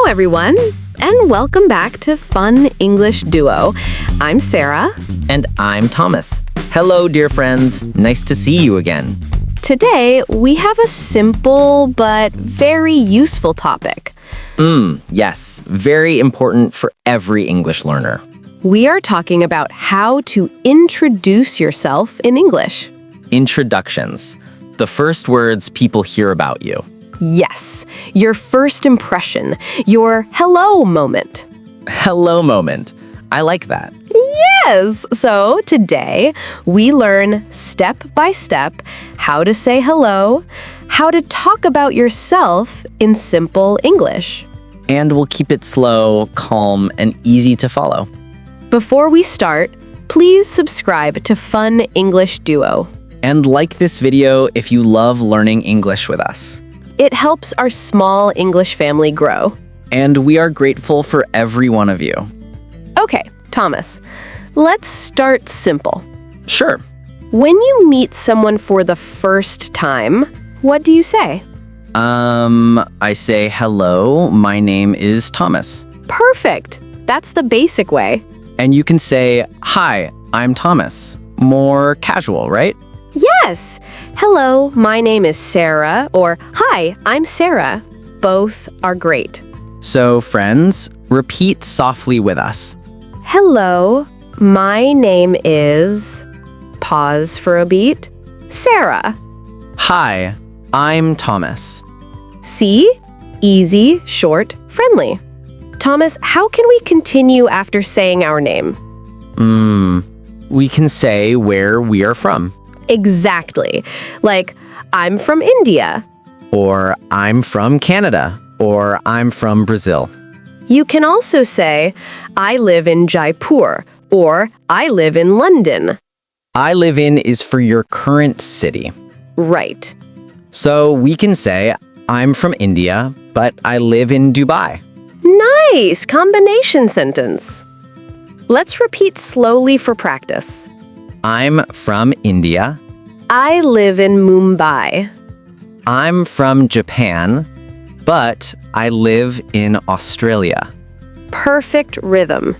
everyone, and welcome back to Fun English Duo. I'm Sarah. And I'm Thomas. Hello, dear friends. Nice to see you again. Today, we have a simple but very useful topic. Yes, very important for every English learner. We are talking about how to introduce yourself in English. Introductions. The first words people hear about you. Yes, your first impression, your hello moment. Hello moment. I like that. Yes! So today, we learn step by step how to say hello, how to talk about yourself in simple English. And we'll keep it slow, calm, and easy to follow. Before we start, please subscribe to Fun English Duo. And like this video if you love learning English with us. It helps our small English family grow. And we are grateful for every one of you. Okay, Thomas, let's start simple. Sure. When you meet someone for the first time, what do you say? I say, hello, my name is Thomas. Perfect. That's the basic way. And you can say, hi, I'm Thomas. More casual, right? Yes. Hello, my name is Sarah, or hi, I'm Sarah. Both are great. So, friends, repeat softly with us. Hello, my name is... Pause for a beat. Sarah. Hi, I'm Thomas. See? Easy, short, friendly. Thomas, how can we continue after saying our name? We can say where we are from. Exactly. Like, I'm from India. Or I'm from Canada. Or I'm from Brazil. You can also say, I live in Jaipur, or I live in London. I live in is for your current city. Right. So we can say, I'm from India, but I live in Dubai. Nice combination sentence. Let's repeat slowly for practice. I'm from India. I live in Mumbai. I'm from Japan, but I live in Australia. Perfect rhythm.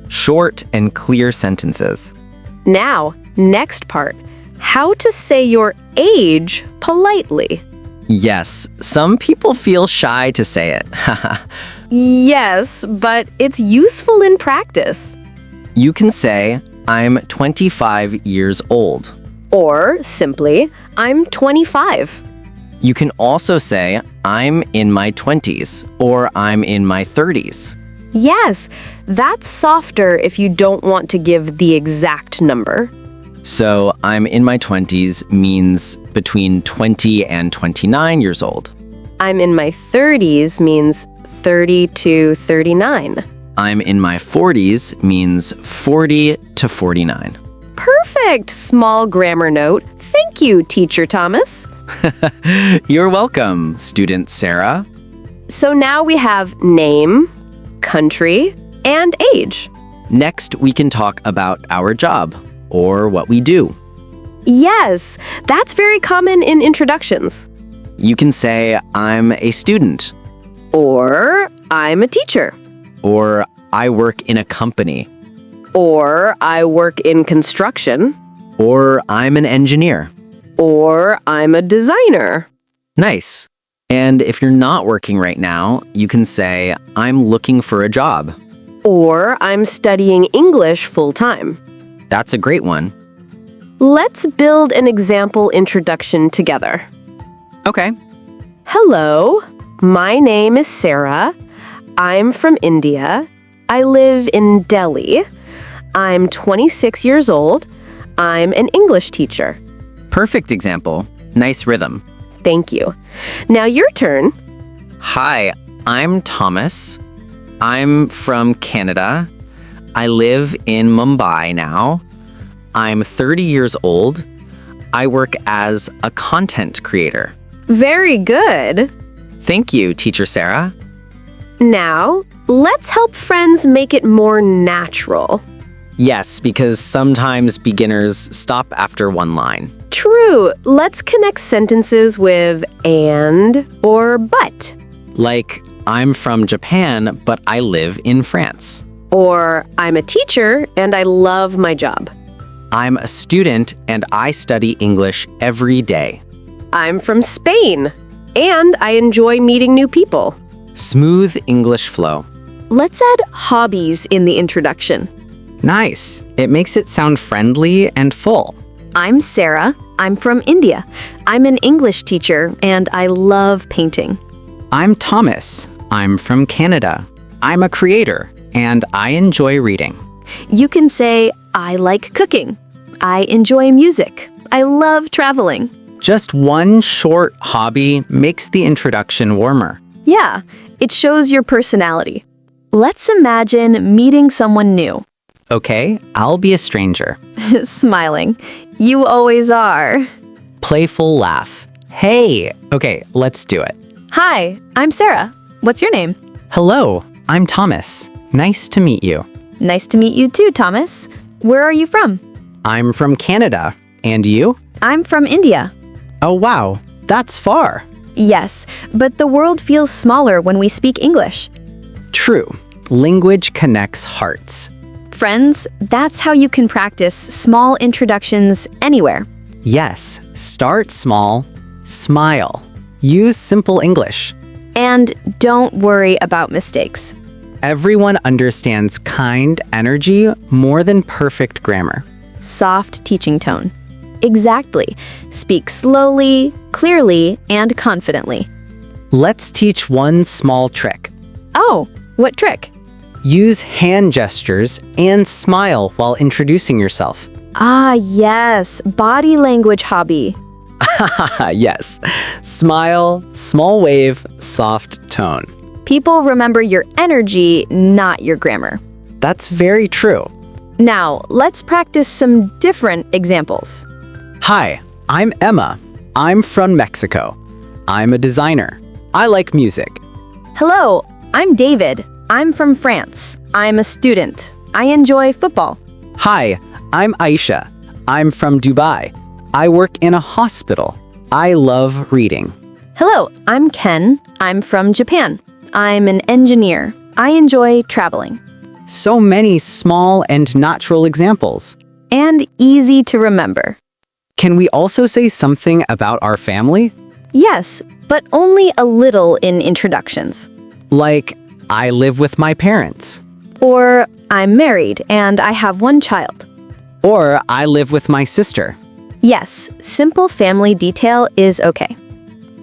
Short and clear sentences. Now, next part. How to say your age politely. Yes, some people feel shy to say it. Yes, but it's useful in practice. You can say, I'm 25 years old. Or simply, I'm 25. You can also say, I'm in my 20s or I'm in my 30s. Yes, that's softer if you don't want to give the exact number. So, I'm in my 20s means between 20 and 29 years old. I'm in my 30s means 30 to 39. I'm in my 40s means 40 to 49. Perfect! Small grammar note. Thank you, Teacher Thomas. You're welcome, student Sarah. So now we have name, country, and age. Next, we can talk about our job, or what we do. Yes, that's very common in introductions. You can say, I'm a student. Or, I'm a teacher. Or, I work in a company. Or, I work in construction. Or, I'm an engineer. Or, I'm a designer. Nice. And if you're not working right now, you can say, I'm looking for a job. Or, I'm studying English full-time. That's a great one. Let's build an example introduction together. Okay. Hello, my name is Sarah. I'm from India. I live in Delhi. I'm 26 years old. I'm an English teacher. Perfect example. Nice rhythm. Thank you. Now your turn. Hi, I'm Thomas. I'm from Canada. I live in Mumbai now. I'm 30 years old. I work as a content creator. Very good. Thank you, Teacher Sarah. Now, let's help friends make it more natural. Yes, because sometimes beginners stop after one line. True. Let's connect sentences with and or but. Like, I'm from Japan, but I live in France. Or I'm a teacher and I love my job. I'm a student and I study English every day. I'm from Spain and I enjoy meeting new people. Smooth English flow. Let's add hobbies in the introduction. Nice. It makes it sound friendly and full. I'm Sarah. I'm from India. I'm an English teacher and I love painting. I'm Thomas. I'm from Canada. I'm a creator and I enjoy reading. You can say, I like cooking. I enjoy music. I love traveling. Just one short hobby makes the introduction warmer. Yeah, it shows your personality. Let's imagine meeting someone new. Okay, I'll be a stranger. Smiling. You always are. Playful laugh. Hey! Okay, let's do it. Hi, I'm Sarah. What's your name? Hello, I'm Thomas. Nice to meet you. Nice to meet you too, Thomas. Where are you from? I'm from Canada. And you? I'm from India. Oh wow, that's far. Yes, but the world feels smaller when we speak English. True. Language connects hearts. Friends, that's how you can practice small introductions anywhere. Yes, start small, smile. Use simple English. And don't worry about mistakes. Everyone understands kind energy more than perfect grammar. Soft teaching tone. Exactly. Speak slowly, clearly, and confidently. Let's teach one small trick. Oh, what trick? Use hand gestures and smile while introducing yourself. Ah, yes. Body language hobby. Yes. Smile, small wave, soft tone. People remember your energy, not your grammar. That's very true. Now, let's practice some different examples. Hi, I'm Emma. I'm from Mexico. I'm a designer. I like music. Hello, I'm David. I'm from France. I'm a student. I enjoy football. Hi, I'm Aisha. I'm from Dubai. I work in a hospital. I love reading. Hello, I'm Ken. I'm from Japan. I'm an engineer. I enjoy traveling. So many small and natural examples. And easy to remember. Can we also say something about our family? Yes, but only a little in introductions. Like, I live with my parents. Or, I'm married and I have one child. Or, I live with my sister. Yes, simple family detail is okay.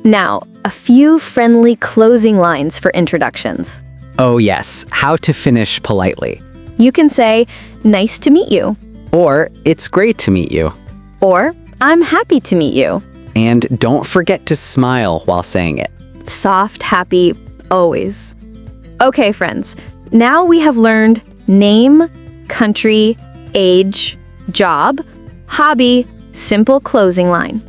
Now, a few friendly closing lines for introductions. Oh yes, how to finish politely. You can say, nice to meet you. Or, it's great to meet you. Or, I'm happy to meet you. And don't forget to smile while saying it. Soft, happy, always. Okay, friends, now we have learned name, country, age, job, hobby, simple closing line.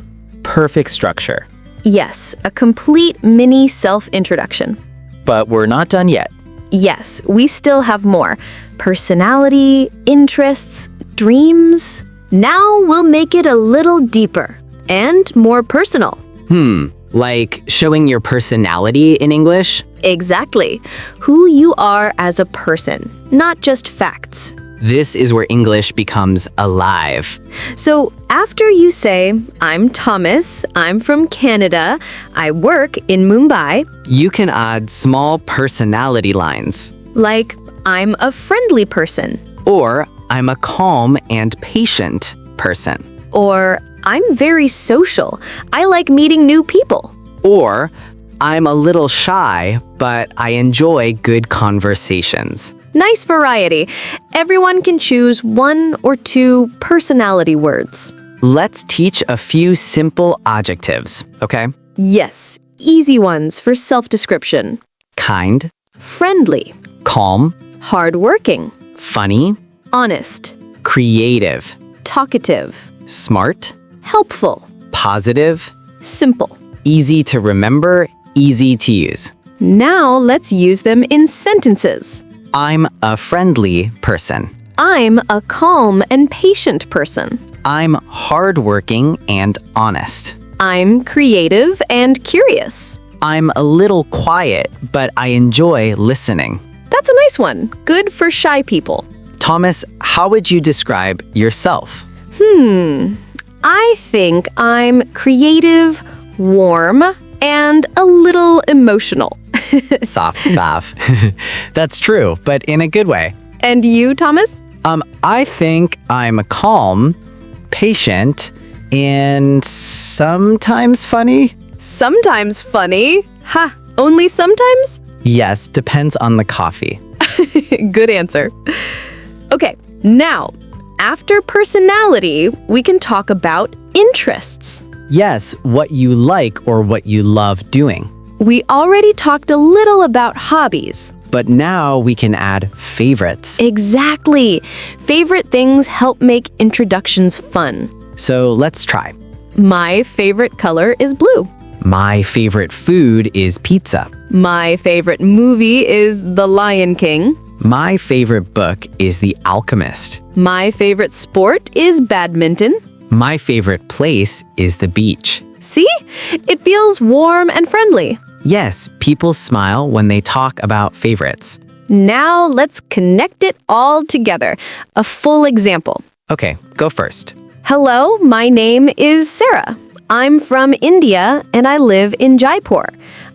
Perfect structure. Yes, a complete mini self-introduction. But we're not done yet. Yes, we still have more. Personality, interests, dreams. Now we'll make it a little deeper and more personal. Like showing your personality in English? Exactly. Who you are as a person, not just facts. This is where English becomes alive. So after you say, I'm Thomas, I'm from Canada, I work in Mumbai, You can add small personality lines. like I'm a friendly person, Or, I'm a calm and patient person. or I'm very social, I like meeting new people. Or, I'm a little shy, but I enjoy good conversations. Nice variety. Everyone can choose one or two personality words. Let's teach a few simple adjectives, okay? Yes, easy ones for self-description. Kind, Friendly, calm, hardworking, funny, honest, creative, talkative, smart, helpful, positive, simple. easy to remember, easy to use. Now let's use them in sentences. I'm a friendly person. I'm a calm and patient person. I'm hardworking and honest. I'm creative and curious. I'm a little quiet, but I enjoy listening. That's a nice one. Good for shy people. Thomas, how would you describe yourself? I think I'm creative, warm, and a little emotional. Soft laugh. That's true, but in a good way. And you, Thomas? I think I'm calm, patient, and sometimes funny. Sometimes funny. Ha, only sometimes? Yes, depends on the coffee. Good answer. Okay, now, after personality, we can talk about interests. Yes, what you like or what you love doing. We already talked a little about hobbies. But now we can add favorites. Exactly. Favorite things help make introductions fun. So let's try. My favorite color is blue. My favorite food is pizza. My favorite movie is The Lion King. My favorite book is The Alchemist. My favorite sport is badminton. My favorite place is the beach. See? It feels warm and friendly. Yes, people smile when they talk about favorites. Now let's connect it all together. A full example. Okay, go first. Hello, my name is Sarah. I'm from India and I live in Jaipur.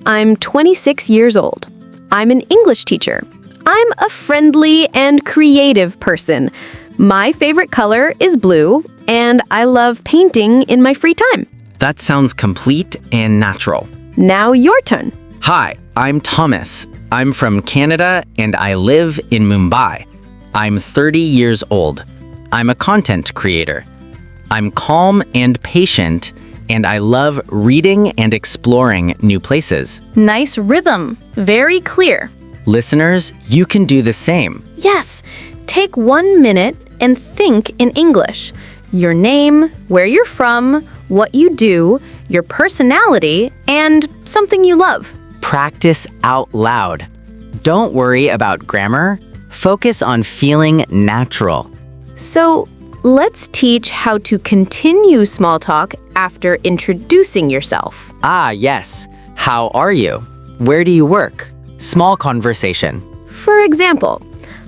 I'm 26 years old. I'm an English teacher. I'm a friendly and creative person. My favorite color is blue and I love painting in my free time. That sounds complete and natural. Now your turn. Hi, I'm Thomas. I'm from Canada and I live in Mumbai. I'm 30 years old. I'm a content creator. I'm calm and patient, and I love reading and exploring new places. Nice rhythm. Very clear. Listeners, you can do the same. Yes. Take 1 minute and think in English. Your name, where you're from, what you do, your personality, and something you love. Practice out loud. Don't worry about grammar. Focus on feeling natural. So, let's teach how to continue small talk after introducing yourself. Ah, yes. How are you? Where do you work? Small conversation. For example,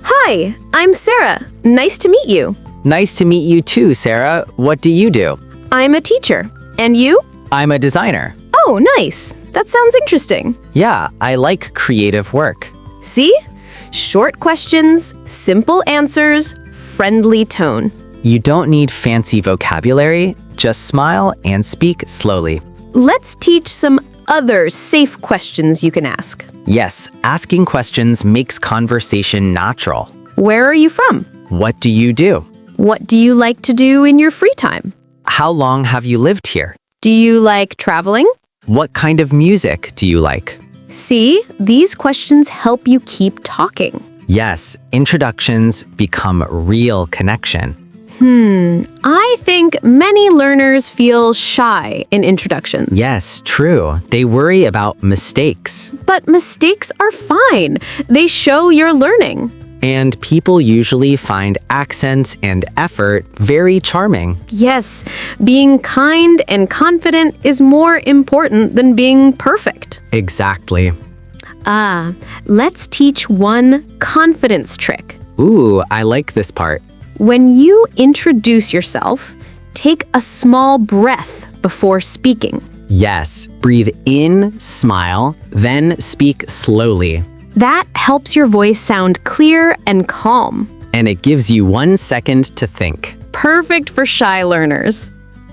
hi, I'm Sarah. Nice to meet you. Nice to meet you too, Sarah. What do you do? I'm a teacher. And you? I'm a designer. Oh, nice. That sounds interesting. Yeah, I like creative work. See? Short questions, simple answers, friendly tone. You don't need fancy vocabulary, just smile and speak slowly. Let's teach some other safe questions you can ask. Yes, asking questions makes conversation natural. Where are you from? What do you do? What do you like to do in your free time? How long have you lived here? Do you like traveling? What kind of music do you like? See, these questions help you keep talking. Yes, introductions become real connection. I think many learners feel shy in introductions. Yes, true. They worry about mistakes. But mistakes are fine. They show you're learning. And people usually find accents and effort very charming. Yes, being kind and confident is more important than being perfect. Exactly. Let's teach one confidence trick. Ooh, I like this part. When you introduce yourself, take a small breath before speaking. Yes, breathe in, smile, then speak slowly. That helps your voice sound clear and calm. And it gives you 1 second to think. Perfect for shy learners.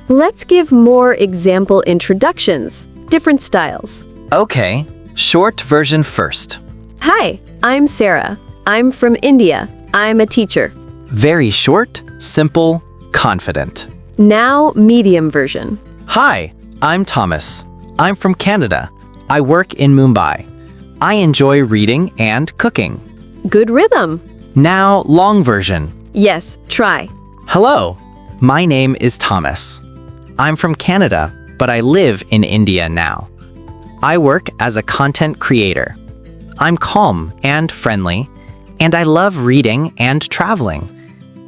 Let's give more example introductions, different styles. Okay, short version first. Hi, I'm Sarah. I'm from India. I'm a teacher. Very short, simple, confident. Now, medium version. Hi, I'm Thomas. I'm from Canada. I work in Mumbai. I enjoy reading and cooking. Good rhythm. Now, long version. Yes, try. Hello, my name is Thomas. I'm from Canada, but I live in India now. I work as a content creator. I'm calm and friendly, and I love reading and traveling.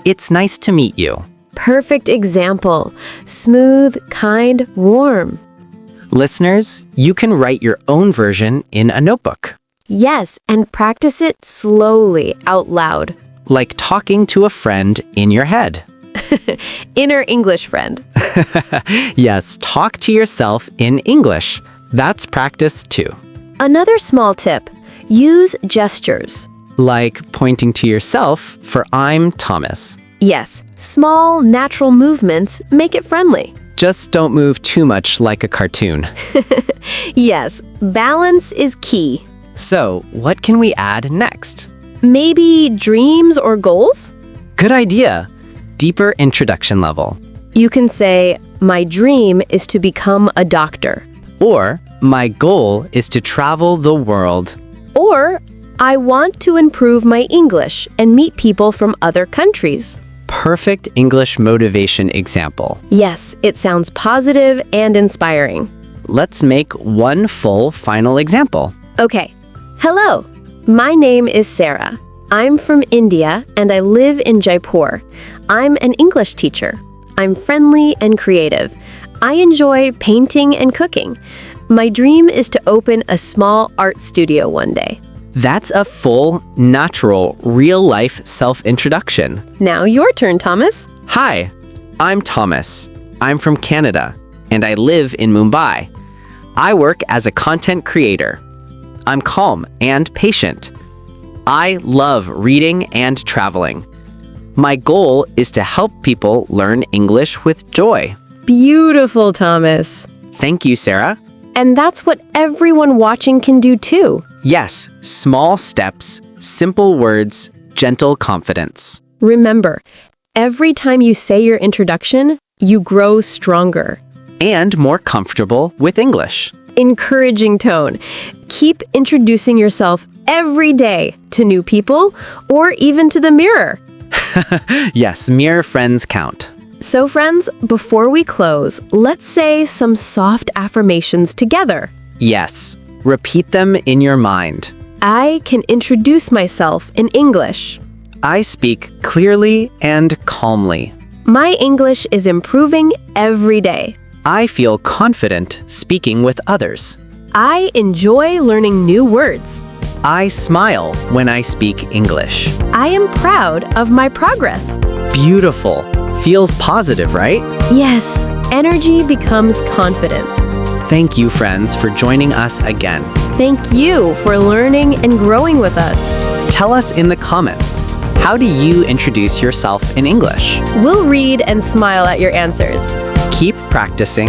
It's nice to meet you. Perfect example. Smooth, kind, warm. Listeners, you can write your own version in a notebook, Yes, and practice it slowly out loud. like talking to a friend in your head. Inner English friend. Yes, talk to yourself in English. That's practice too. Another small tip, use gestures. Like pointing to yourself for I'm Thomas. Yes, small, natural movements make it friendly. Just don't move too much like a cartoon. Yes, balance is key. So, what can we add next? Maybe dreams or goals? Good idea. Deeper introduction level. You can say, my dream is to become a doctor. Or, my goal is to travel the world. Or, I want to improve my English and meet people from other countries. Perfect English motivation example. Yes, it sounds positive and inspiring. Let's make one full final example. Okay. Hello. My name is Sarah. I'm from India and I live in Jaipur. I'm an English teacher. I'm friendly and creative. I enjoy painting and cooking. My dream is to open a small art studio one day. That's a full, natural, real-life self-introduction. Now your turn, Thomas. Hi, I'm Thomas. I'm from Canada, and I live in Mumbai. I work as a content creator. I'm calm and patient. I love reading and traveling. My goal is to help people learn English with joy. Beautiful, Thomas. Thank you, Sarah. And that's what everyone watching can do too. Yes, small steps, simple words, gentle confidence. Remember, every time you say your introduction, you grow stronger. And more comfortable with English. Encouraging tone. Keep introducing yourself every day to new people or even to the mirror. Yes, mere friends count. So friends, before we close, let's say some soft affirmations together. Yes, repeat them in your mind. I can introduce myself in English. I speak clearly and calmly. My English is improving every day. I feel confident speaking with others. I enjoy learning new words. I smile when I speak English. I am proud of my progress. Beautiful. Feels positive, right? Yes, energy becomes confidence. Thank you, friends, for joining us again. Thank you for learning and growing with us. Tell us in the comments, how do you introduce yourself in English? We'll read and smile at your answers. Keep practicing,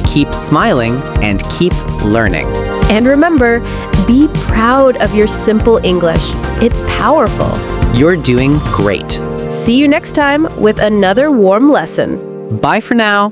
keep smiling, and keep learning. And remember, be proud of your simple English. It's powerful. You're doing great. See you next time with another warm lesson. Bye for now.